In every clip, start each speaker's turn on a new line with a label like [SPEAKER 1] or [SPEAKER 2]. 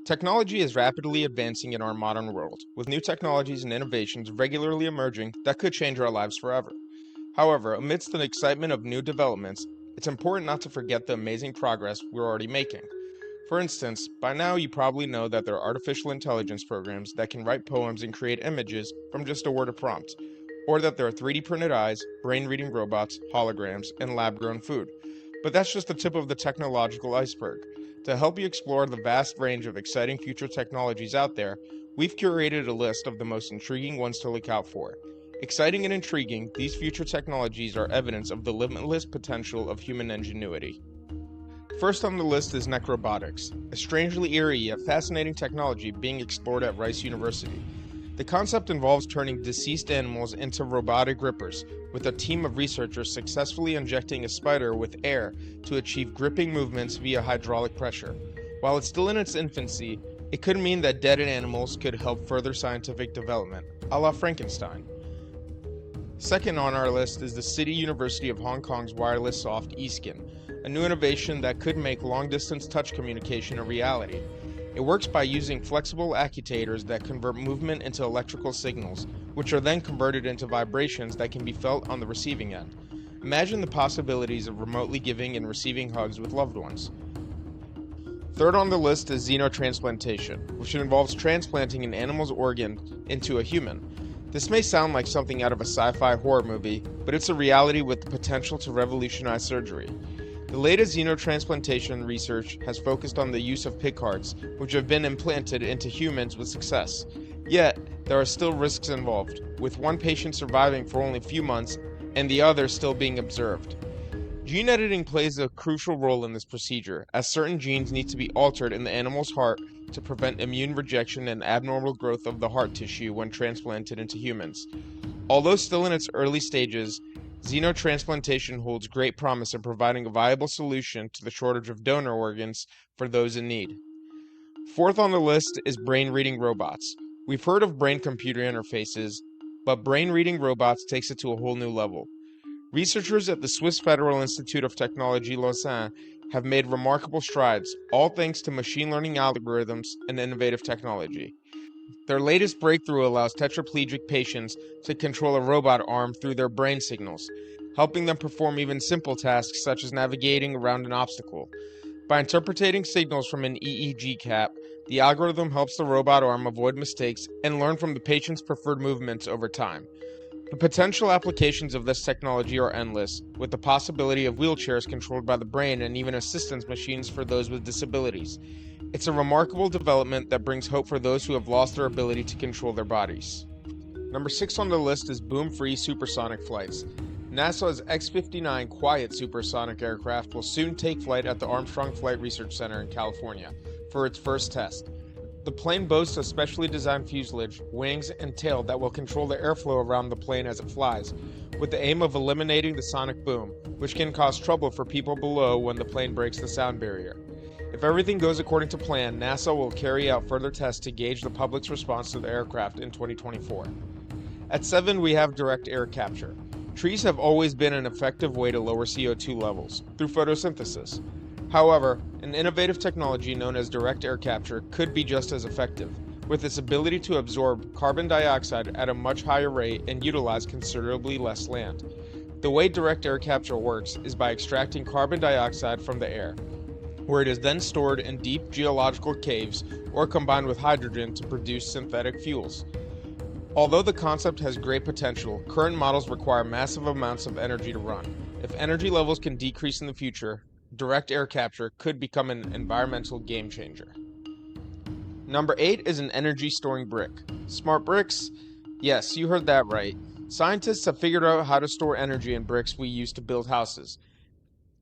[SPEAKER 1] Technology is rapidly advancing in our modern world, with new technologies and innovations regularly emerging that could change our lives forever. However, amidst the excitement of new developments, it's important not to forget the amazing progress we're already making. For instance, by now you probably know that there are artificial intelligence programs that can write poems and create images from just a word of prompt, or that there are 3D printed eyes, brain-reading robots, holograms, and lab-grown food. But that's just the tip of the technological iceberg. To help you explore the vast range of exciting future technologies out there, we've curated a list of the most intriguing ones to look out for. Exciting and intriguing, these future technologies are evidence of the limitless potential of human ingenuity. First on the list is necrobotics, a strangely eerie yet fascinating technology being explored at Rice University. The concept involves turning deceased animals into robotic grippers, with a team of researchers successfully injecting a spider with air to achieve gripping movements via hydraulic pressure. While it's still in its infancy, it could mean that dead animals could help further scientific development, a la Frankenstein. Second on our list is the City University of Hong Kong's wireless soft eSkin, a new innovation that could make long-distance touch communication a reality. It works by using flexible actuators that convert movement into electrical signals, which are then converted into vibrations that can be felt on the receiving end. Imagine the possibilities of remotely giving and receiving hugs with loved ones. Third on the list is xenotransplantation, which involves transplanting an animal's organ into a human. This may sound like something out of a sci-fi horror movie, but it's a reality with the potential to revolutionize surgery. The latest xenotransplantation research has focused on the use of pig hearts, which have been implanted into humans with success. Yet, there are still risks involved, with one patient surviving for only a few months and the other still being observed. Gene editing plays a crucial role in this procedure, as certain genes need to be altered in the animal's heart to prevent immune rejection and abnormal growth of the heart tissue when transplanted into humans. Although still in its early stages, xenotransplantation holds great promise in providing a viable solution to the shortage of donor organs for those in need. Fourth on the list is brain-reading robots. We've heard of brain-computer interfaces, but brain-reading robots takes it to a whole new level. Researchers at the Swiss Federal Institute of Technology Lausanne have made remarkable strides, all thanks to machine learning algorithms and innovative technology. Their latest breakthrough allows tetraplegic patients to control a robot arm through their brain signals, helping them perform even simple tasks such as navigating around an obstacle. By interpreting signals from an EEG cap, the algorithm helps the robot arm avoid mistakes and learn from the patient's preferred movements over time. The potential applications of this technology are endless, with the possibility of wheelchairs controlled by the brain and even assistance machines for those with disabilities. It's a remarkable development that brings hope for those who have lost their ability to control their bodies. Number 6 on the list is boom-free supersonic flights. NASA's X-59 quiet supersonic aircraft will soon take flight at the Armstrong Flight Research Center in California for its first test. The plane boasts a specially designed fuselage, wings, and tail that will control the airflow around the plane as it flies, with the aim of eliminating the sonic boom, which can cause trouble for people below when the plane breaks the sound barrier. If everything goes according to plan, NASA will carry out further tests to gauge the public's response to the aircraft in 2024. At 7, we have direct air capture. Trees have always been an effective way to lower CO2 levels, through photosynthesis. However, an innovative technology known as direct air capture could be just as effective, with its ability to absorb carbon dioxide at a much higher rate and utilize considerably less land. The way direct air capture works is by extracting carbon dioxide from the air, where it is then stored in deep geological caves or combined with hydrogen to produce synthetic fuels. Although the concept has great potential, current models require massive amounts of energy to run. If energy levels can decrease in the future, direct air capture could become an environmental game changer. Number 8 is an energy storing brick. Smart bricks? Yes, you heard that right. Scientists have figured out how to store energy in bricks we use to build houses.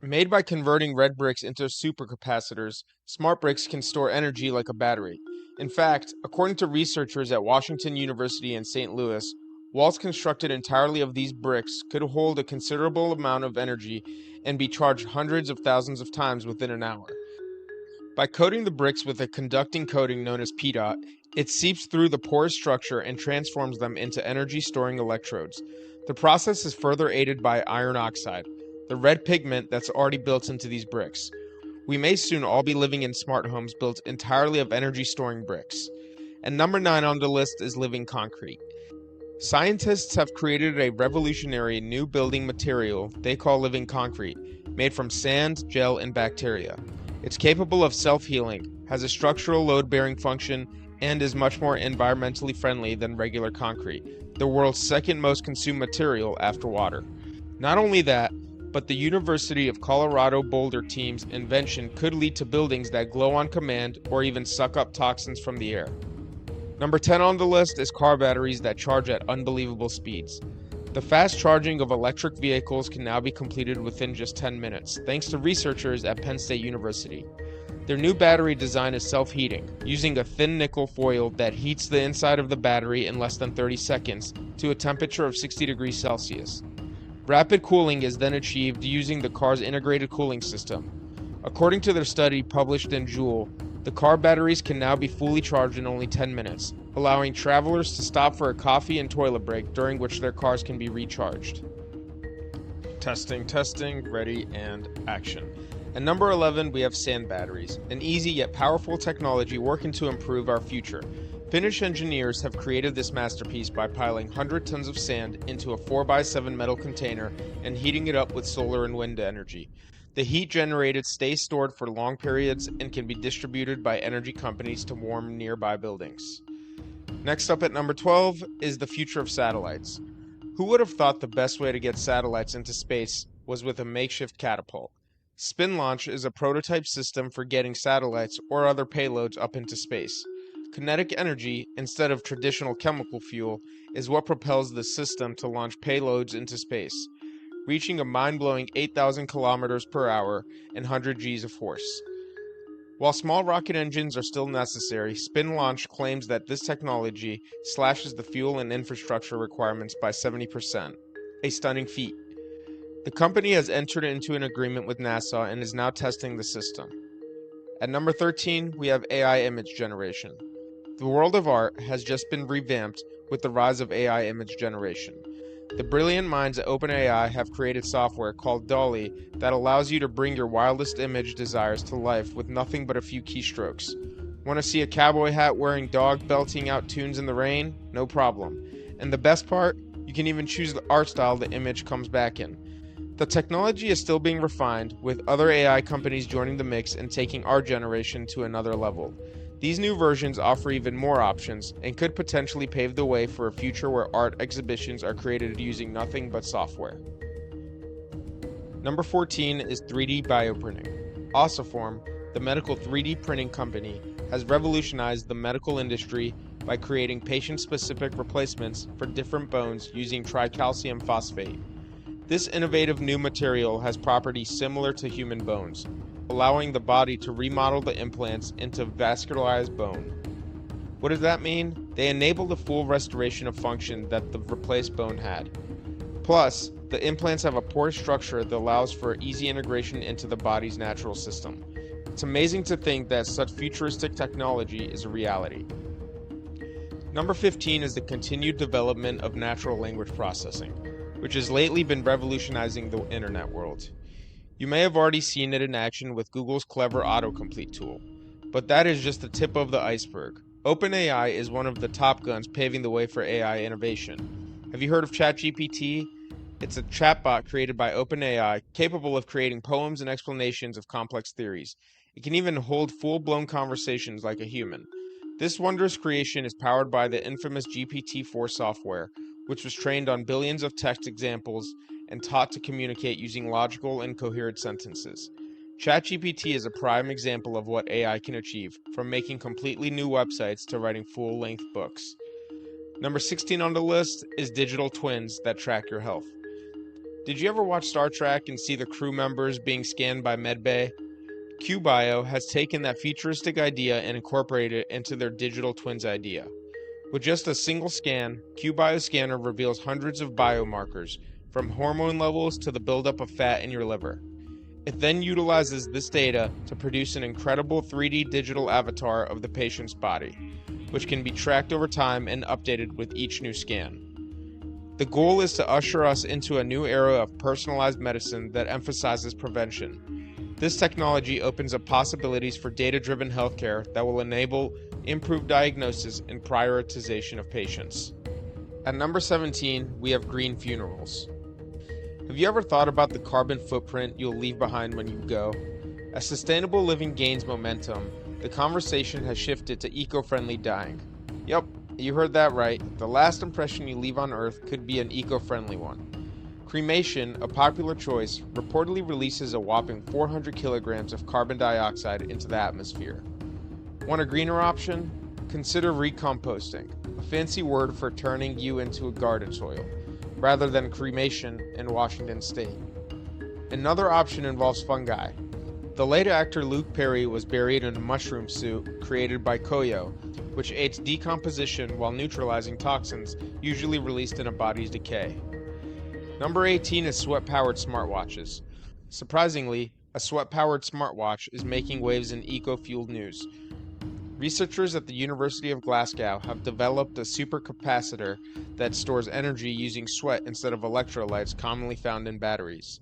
[SPEAKER 1] Made by converting red bricks into supercapacitors, smart bricks can store energy like a battery. In fact, according to researchers at Washington University in St. Louis, walls constructed entirely of these bricks could hold a considerable amount of energy and be charged hundreds of thousands of times within an hour. By coating the bricks with a conducting coating known as PDOT, it seeps through the porous structure and transforms them into energy-storing electrodes. The process is further aided by iron oxide, the red pigment that's already built into these bricks. We may soon all be living in smart homes built entirely of energy-storing bricks. And number 9 on the list is living concrete. Scientists have created a revolutionary new building material they call living concrete, made from sand, gel, and bacteria. It's capable of self-healing, has a structural load-bearing function, and is much more environmentally friendly than regular concrete, the world's second most consumed material after water. Not only that, but the University of Colorado Boulder team's invention could lead to buildings that glow on command or even suck up toxins from the air. Number 10 on the list is car batteries that charge at unbelievable speeds. The fast charging of electric vehicles can now be completed within just 10 minutes, thanks to researchers at Penn State University. Their new battery design is self-heating, using a thin nickel foil that heats the inside of the battery in less than 30 seconds to a temperature of 60 degrees Celsius. Rapid cooling is then achieved using the car's integrated cooling system. According to their study published in Joule, the car batteries can now be fully charged in only 10 minutes, allowing travelers to stop for a coffee and toilet break, during which their cars can be recharged. Testing, ready, and action. At number 11, we have sand batteries, an easy yet powerful technology working to improve our future. Finnish engineers have created this masterpiece by piling 100 tons of sand into a 4x7 metal container and heating it up with solar and wind energy. The heat generated stays stored for long periods and can be distributed by energy companies to warm nearby buildings. Next up at number 12 is the future of satellites. Who would have thought the best way to get satellites into space was with a makeshift catapult? Spin launch is a prototype system for getting satellites or other payloads up into space. Kinetic energy, instead of traditional chemical fuel, is what propels the system to launch payloads into space, reaching a mind-blowing 8,000 kilometers per hour and 100 Gs of force. While small rocket engines are still necessary, Spin Launch claims that this technology slashes the fuel and infrastructure requirements by 70%, a stunning feat. The company has entered into an agreement with NASA and is now testing the system. At number 13, we have AI image generation. The world of art has just been revamped with the rise of AI image generation. The brilliant minds at OpenAI have created software called DALL-E that allows you to bring your wildest image desires to life with nothing but a few keystrokes. Want to see a cowboy hat wearing dog belting out tunes in the rain? No problem. And the best part? You can even choose the art style the image comes back in. The technology is still being refined, with other AI companies joining the mix and taking art generation to another level. These new versions offer even more options and could potentially pave the way for a future where art exhibitions are created using nothing but software. Number 14 is 3D bioprinting. Ossiform, the medical 3D printing company, has revolutionized the medical industry by creating patient-specific replacements for different bones using tricalcium phosphate. This innovative new material has properties similar to human bones, allowing the body to remodel the implants into vascularized bone. What does that mean? They enable the full restoration of function that the replaced bone had. Plus, the implants have a porous structure that allows for easy integration into the body's natural system. It's amazing to think that such futuristic technology is a reality. Number 15 is the continued development of natural language processing, which has lately been revolutionizing the internet world. You may have already seen it in action with Google's clever autocomplete tool, but that is just the tip of the iceberg. OpenAI is one of the top guns paving the way for AI innovation. Have you heard of ChatGPT? It's a chatbot created by OpenAI, capable of creating poems and explanations of complex theories. It can even hold full-blown conversations like a human. This wondrous creation is powered by the infamous GPT-4 software, which was trained on billions of text examples and taught to communicate using logical and coherent sentences. ChatGPT is a prime example of what AI can achieve, from making completely new websites to writing full-length books. Number 16 on the list is digital twins that track your health. Did you ever watch Star Trek and see the crew members being scanned by medbay? QBio has taken that futuristic idea and incorporated it into their digital twins idea. With just a single scan, QBio Scanner reveals hundreds of biomarkers, from hormone levels to the buildup of fat in your liver. It then utilizes this data to produce an incredible 3D digital avatar of the patient's body, which can be tracked over time and updated with each new scan. The goal is to usher us into a new era of personalized medicine that emphasizes prevention. This technology opens up possibilities for data-driven healthcare that will enable improved diagnosis and prioritization of patients. At number 17, we have green funerals. Have you ever thought about the carbon footprint you'll leave behind when you go? As sustainable living gains momentum, the conversation has shifted to eco-friendly dying. Yep, you heard that right. The last impression you leave on Earth could be an eco-friendly one. Cremation, a popular choice, reportedly releases a whopping 400 kilograms of carbon dioxide into the atmosphere. Want a greener option? Consider recomposting, a fancy word for turning you into a garden soil, rather than cremation in Washington state. Another option involves fungi. The late actor Luke Perry was buried in a mushroom suit created by Koyo, which aids decomposition while neutralizing toxins usually released in a body's decay. Number 18 is sweat-powered smartwatches. Surprisingly, a sweat-powered smartwatch is making waves in eco-fueled news. Researchers at the University of Glasgow have developed a supercapacitor that stores energy using sweat instead of electrolytes commonly found in batteries.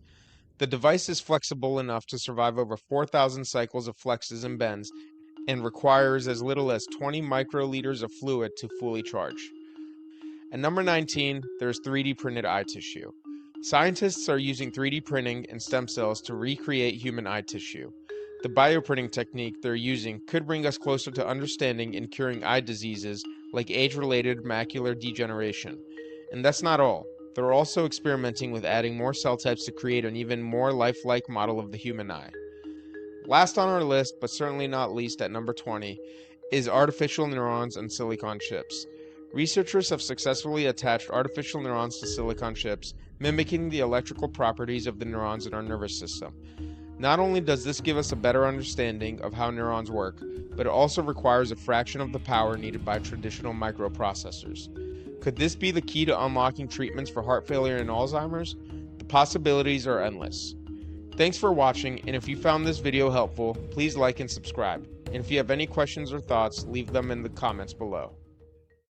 [SPEAKER 1] The device is flexible enough to survive over 4,000 cycles of flexes and bends and requires as little as 20 microliters of fluid to fully charge. At number 19, there's 3D printed eye tissue. Scientists are using 3D printing and stem cells to recreate human eye tissue. The bioprinting technique they're using could bring us closer to understanding and curing eye diseases like age-related macular degeneration. And that's not all. They're also experimenting with adding more cell types to create an even more lifelike model of the human eye. Last on our list, but certainly not least at number 20, is artificial neurons and silicon chips. Researchers have successfully attached artificial neurons to silicon chips, mimicking the electrical properties of the neurons in our nervous system. Not only does this give us a better understanding of how neurons work, but it also requires a fraction of the power needed by traditional microprocessors. Could this be the key to unlocking treatments for heart failure and Alzheimer's? The possibilities are endless. Thanks for watching, and if you found this video helpful, please like and subscribe. And if you have any questions or thoughts, leave them in the comments below.